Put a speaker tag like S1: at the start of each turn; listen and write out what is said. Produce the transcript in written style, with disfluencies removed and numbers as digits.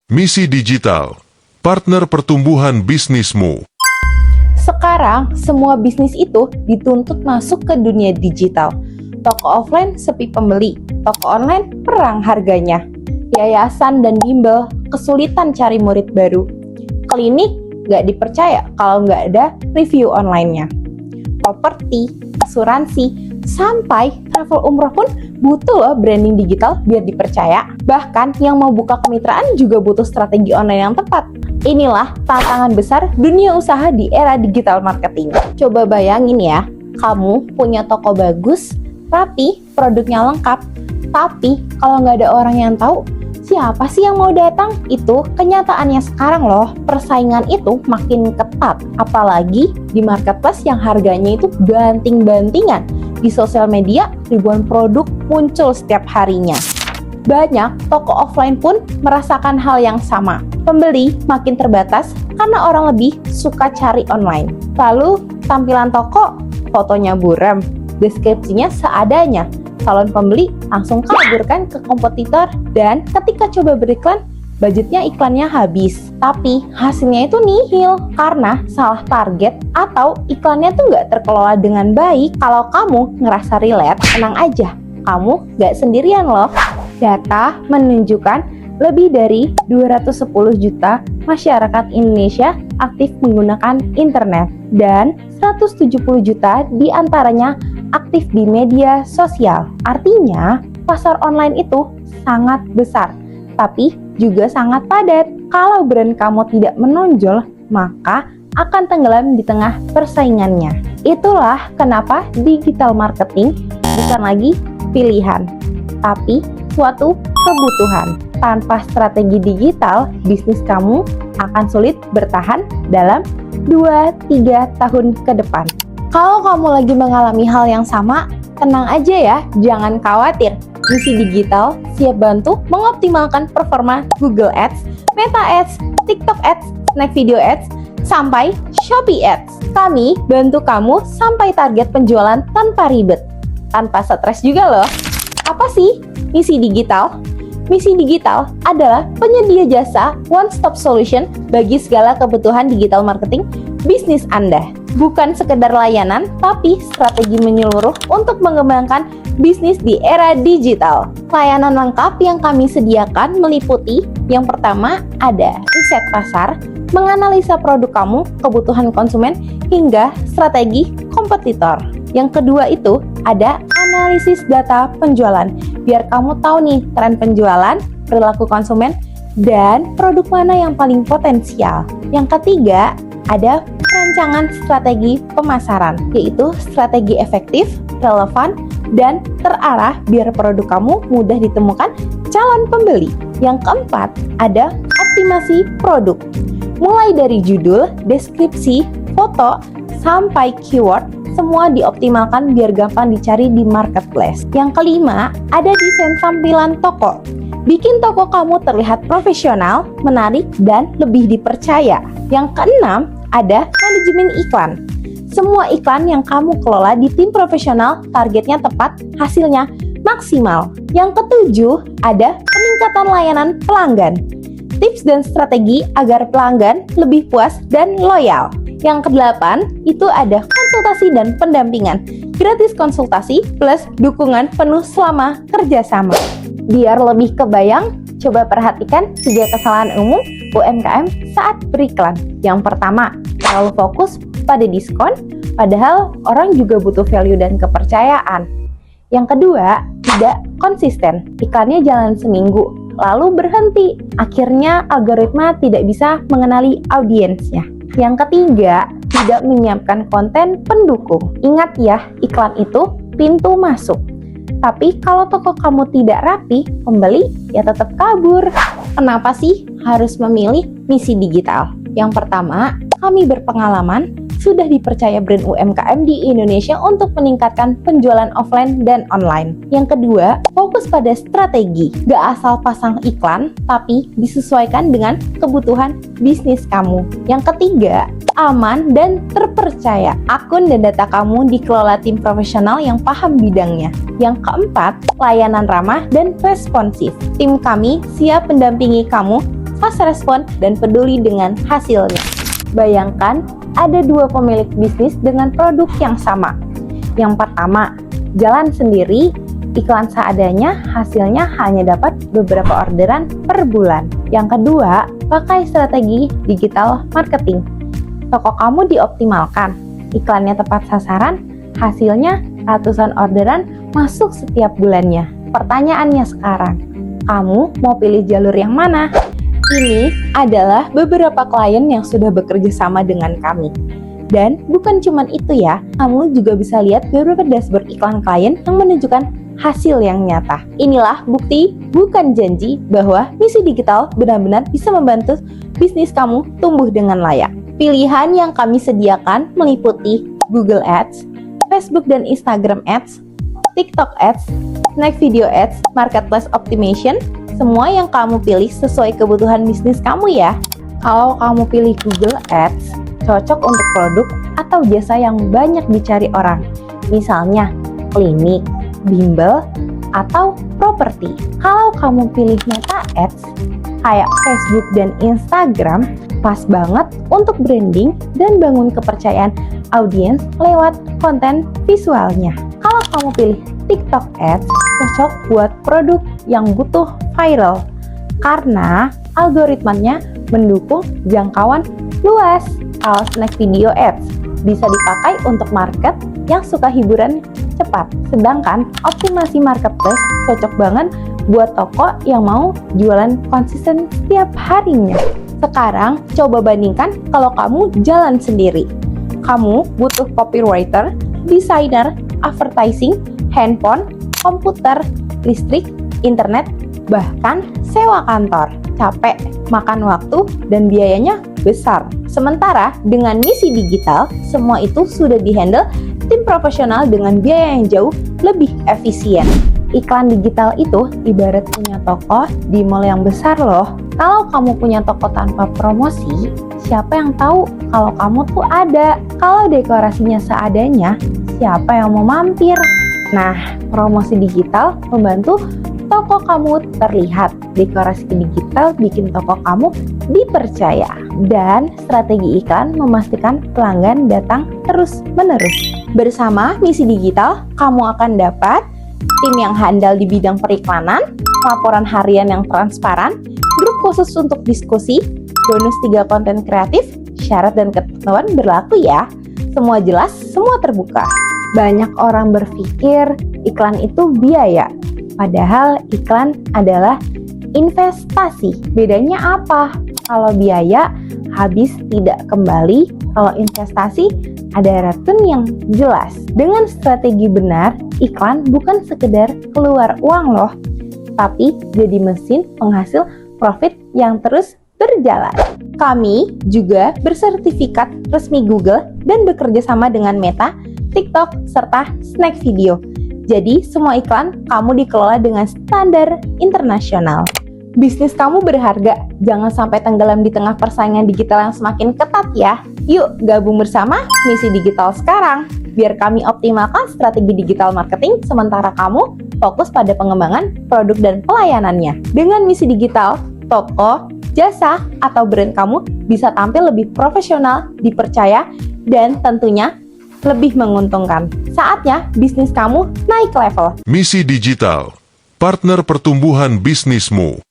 S1: Misi Digital, partner pertumbuhan bisnismu.
S2: Sekarang, semua bisnis itu dituntut masuk ke dunia digital. Toko offline sepi pembeli, toko online perang harganya. Yayasan dan bimbel kesulitan cari murid baru. Klinik nggak dipercaya kalau nggak ada review online-nya. Properti, asuransi, sampai travel umroh pun butuh loh branding digital biar dipercaya. Bahkan yang mau buka kemitraan juga butuh strategi online yang tepat. Inilah tantangan besar dunia usaha di era digital marketing. Coba bayangin ya, kamu punya toko bagus, rapi, produknya lengkap. Tapi kalau nggak ada orang yang tahu, siapa sih yang mau datang? Itu kenyataannya sekarang loh. Persaingan itu makin ketat. Apalagi di marketplace yang harganya itu banting-bantingan. Di sosial media, ribuan produk muncul setiap harinya. Banyak toko offline pun merasakan hal yang sama. Pembeli makin terbatas karena orang lebih suka cari online. Lalu tampilan toko, fotonya buram, deskripsinya seadanya. Calon pembeli langsung kabur kan ke kompetitor, dan ketika coba beriklan, budgetnya iklannya habis. Tapi hasilnya itu nihil karena salah target atau iklannya tuh nggak terkelola dengan baik. Kalau kamu ngerasa relate, tenang aja, kamu nggak sendirian loh. Data menunjukkan lebih dari 210 juta masyarakat Indonesia aktif menggunakan internet dan 170 juta diantaranya aktif di media sosial. Artinya, pasar online itu sangat besar, tapi juga sangat padat. Kalau brand kamu tidak menonjol, maka akan tenggelam di tengah persaingannya. Itulah kenapa digital marketing bukan lagi pilihan, tapi suatu kebutuhan. Tanpa strategi digital, bisnis kamu akan sulit bertahan dalam 2-3 tahun ke depan. Kalau kamu lagi mengalami hal yang sama, tenang aja ya, jangan khawatir. Misi Digital siap bantu mengoptimalkan performa Google Ads, Meta Ads, TikTok Ads, Snack Video Ads, sampai Shopee Ads. Kami bantu kamu sampai target penjualan tanpa ribet, tanpa stres juga loh. Apa sih Misi Digital? Misi Digital adalah penyedia jasa one-stop solution bagi segala kebutuhan digital marketing bisnis Anda. Bukan sekedar layanan, tapi strategi menyeluruh untuk mengembangkan bisnis di era digital. Layanan lengkap yang kami sediakan meliputi: yang pertama ada riset pasar, menganalisa produk kamu, kebutuhan konsumen, hingga strategi kompetitor. Yang kedua itu ada analisis data penjualan, biar kamu tahu nih tren penjualan, perilaku konsumen, dan produk mana yang paling potensial. Yang ketiga ada perancangan strategi pemasaran, yaitu strategi efektif, relevan, dan terarah biar produk kamu mudah ditemukan calon pembeli. Yang keempat ada optimasi produk, mulai dari judul, deskripsi, foto, sampai keyword, semua dioptimalkan biar gampang dicari di marketplace. Yang kelima, ada desain tampilan toko. Bikin toko kamu terlihat profesional, menarik, dan lebih dipercaya. Yang keenam, ada manajemen iklan. Semua iklan yang kamu kelola di tim profesional, targetnya tepat, hasilnya maksimal. Yang ketujuh, ada peningkatan layanan pelanggan. Tips dan strategi agar pelanggan lebih puas dan loyal. Yang kedelapan, itu ada konsultasi dan pendampingan. Gratis konsultasi plus dukungan penuh selama kerjasama. Biar lebih kebayang, coba perhatikan 3 kesalahan umum UMKM saat beriklan. Yang pertama, terlalu fokus pada diskon, padahal orang juga butuh value dan kepercayaan. Yang kedua, tidak konsisten. Iklannya jalan seminggu, lalu berhenti. Akhirnya algoritma tidak bisa mengenali audiensnya. Yang ketiga, tidak menyiapkan konten pendukung. Ingat ya, iklan itu pintu masuk. Tapi kalau toko kamu tidak rapi, pembeli ya tetap kabur. Kenapa sih harus memilih Misi Digital? Yang pertama, kami berpengalaman, sudah dipercaya brand UMKM di Indonesia untuk meningkatkan penjualan offline dan online. Yang kedua, fokus pada strategi. Gak asal pasang iklan, tapi disesuaikan dengan kebutuhan bisnis kamu. Yang ketiga, aman dan terpercaya. Akun dan data kamu dikelola tim profesional yang paham bidangnya. Yang keempat, layanan ramah dan responsif. Tim kami siap mendampingi kamu fast respon, dan peduli dengan hasilnya. Bayangkan ada dua pemilik bisnis dengan produk yang sama. Yang pertama, jalan sendiri, iklan seadanya, hasilnya hanya dapat beberapa orderan per bulan. Yang kedua, pakai strategi digital marketing. Toko kamu dioptimalkan, iklannya tepat sasaran, hasilnya ratusan orderan masuk setiap bulannya. Pertanyaannya sekarang, kamu mau pilih jalur yang mana? Ini adalah beberapa klien yang sudah bekerja sama dengan kami. Dan bukan cuma itu ya, kamu juga bisa lihat beberapa dashboard iklan klien yang menunjukkan hasil yang nyata. Inilah bukti, bukan janji, bahwa Misi Digital benar-benar bisa membantu bisnis kamu tumbuh dengan layak. Pilihan yang kami sediakan meliputi Google Ads, Facebook dan Instagram Ads, TikTok Ads, Snack Video Ads, Marketplace Optimization, semua yang kamu pilih sesuai kebutuhan bisnis kamu ya. Kalau kamu pilih Google Ads, cocok untuk produk atau jasa yang banyak dicari orang. Misalnya, klinik, bimbel, atau properti. Kalau kamu pilih Meta Ads, kayak Facebook dan Instagram, pas banget untuk branding dan bangun kepercayaan audiens lewat konten visualnya. Kalau kamu pilih TikTok Ads, cocok buat produk yang butuh viral karena algoritmanya mendukung jangkauan luas. Kalau Snack Video Ads bisa dipakai untuk market yang suka hiburan cepat. Sedangkan optimasi marketplace cocok banget buat toko yang mau jualan konsisten setiap harinya. Sekarang coba bandingkan kalau kamu jalan sendiri. Kamu butuh copywriter, desainer, advertising, handphone, komputer, listrik, internet, bahkan sewa kantor. Capek, makan waktu, dan biayanya besar. Sementara dengan Misi Digital, semua itu sudah dihandle tim profesional dengan biaya yang jauh lebih efisien. Iklan digital itu ibarat punya toko di mall yang besar loh. Kalau kamu punya toko tanpa promosi, siapa yang tahu kalau kamu tuh ada? Kalau dekorasinya seadanya, siapa yang mau mampir? Nah, promosi digital membantu toko kamu terlihat. Dekorasi digital bikin toko kamu dipercaya. Dan strategi iklan memastikan pelanggan datang terus-menerus. Bersama Misi Digital, kamu akan dapat tim yang handal di bidang periklanan, laporan harian yang transparan, grup khusus untuk diskusi, bonus 3 konten kreatif, syarat dan ketentuan berlaku ya. Semua jelas, semua terbuka. Banyak orang berpikir iklan itu biaya, padahal iklan adalah investasi. Bedanya apa? Kalau biaya habis tidak kembali, kalau investasi ada return yang jelas. Dengan strategi benar, iklan bukan sekedar keluar uang loh, tapi jadi mesin penghasil profit yang terus berjalan. Kami juga bersertifikat resmi Google dan bekerja sama dengan Meta, TikTok, serta Snack Video. Jadi semua iklan kamu dikelola dengan standar internasional. Bisnis kamu berharga, jangan sampai tenggelam di tengah persaingan digital yang semakin ketat ya. Yuk gabung bersama Misi Digital sekarang, biar kami optimalkan strategi digital marketing sementara kamu fokus pada pengembangan produk dan pelayanannya. Dengan Misi Digital, toko, jasa, atau brand kamu bisa tampil lebih profesional, dipercaya, dan tentunya lebih menguntungkan. Saatnya bisnis kamu naik level.
S1: Misi Digital, partner pertumbuhan bisnismu.